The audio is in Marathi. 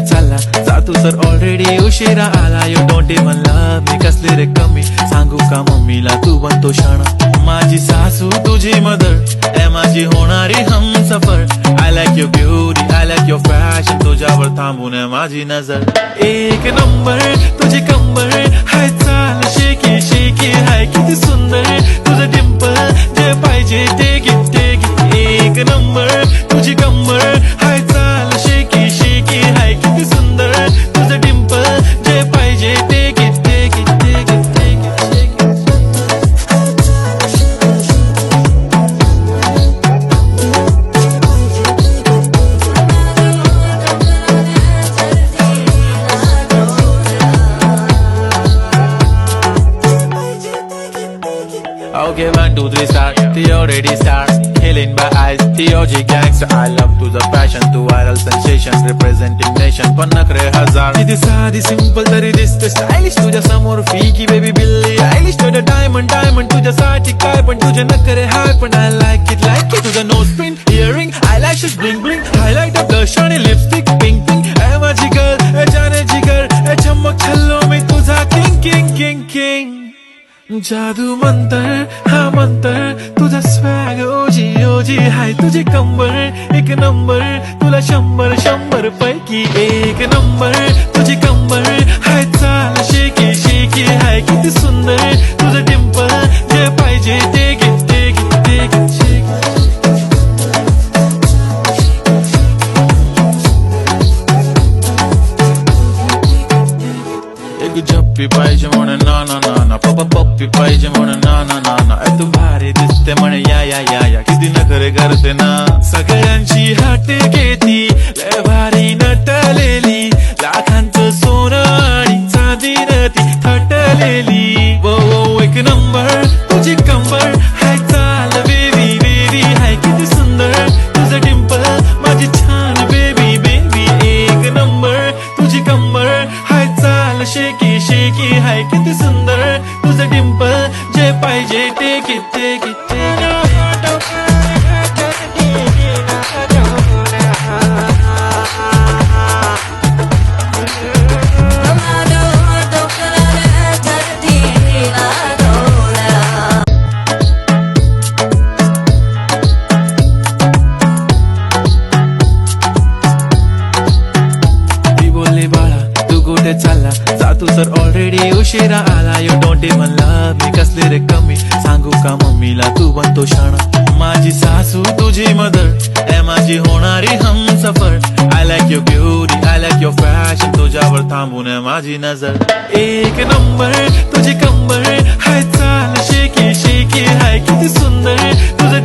चालला जा तू तर ऑलरेडी उशिरा आला. You don't even love me, कसले रे कमी सांगू का मम्मीला तू बनतो शाणा. माझी सासू तुझी मदर ए माझी होणारी Humsafar. I like your beauty, I like your fashion, तुझ्यावर थांबून आहे माझी नजर. एक नंबर तुझी कंबर हाय, चाल शेकी शेकी हाय, किती सुंदर तुझं डिंपल, जे पाहिजे ते गिफ्ट. एक नंबर तुझी कंबर हाय, चाल शेकी शेकी हाय, किती सुंदर तुझं डिंपल, जे पाहिजे ते gift. Okay, 1, 2, 3 start. The already starts. Killing by eyes. The OG gangster. I love to the passion, to viral sensation, representing nation. पण नखरे हजार. किती साधी simple तरी दिसते stylish. तुझ्या समोर फीकी baby Billie Eilish. तुझं diamond तुझ्यासाठी काय पण तुझे नखरे हाय, पण I like it. तुझं nose pin, earring, eyelashes bling bling, highlighter, blush आणि lipstick pink pink. ए माझी girl, ए जाने जिगर, ए चमक छल्लो मी तुझा king. जादू मंतर हा मंतर, तुझा स्वॅग ओजी ओजी हाय, तुझी कंबर एक नंबर, तुला 100 पैकी एक नंबर. तुझी कंबर हाय, चाल शेकी शेकी हाय, किती सुंदर तुझं डिंपल, जे पाहिजे ते गिफ्ट. एक झप्पी पाहिजे म्हणे ना ना ना ना, पप्पी पाहिजे म्हणे ना ना ना ना. तू भारी दिसते म्हणे या, किती नखरे करते ना. सगळ्यांची हट घेती, लय भारी नटलेली, लाखांचं सोनं आणि चांदी ती थटलेली. वो एक नंबर तुझी कंबर हाय, चाल बेबी बेबी हाय, किती सुंदर तुझं डिंपल, माझी छान बेबी. एक नंबर तुझी कंबर हाय, चाल शेकी शेकी हाय, किती सुंदर तुझं डिंपल, जे पाहिजे ते किती. कुठे चालला जा तू तर ऑलरेडी उशिरा आला. You don't even love me, कसले रे कमी सांगू का मम्मीला तू बनतो शाणा. माझी सासू तुझी मदर ए माझी होणारी Humsafar. I like your beauty, I like your fashion, तुझ्यावर थांबून आहे माझी नजर. एक नंबर तुझी कंबर हाय, चाल शेकी शेकी हाय, किती सुंदर तुझं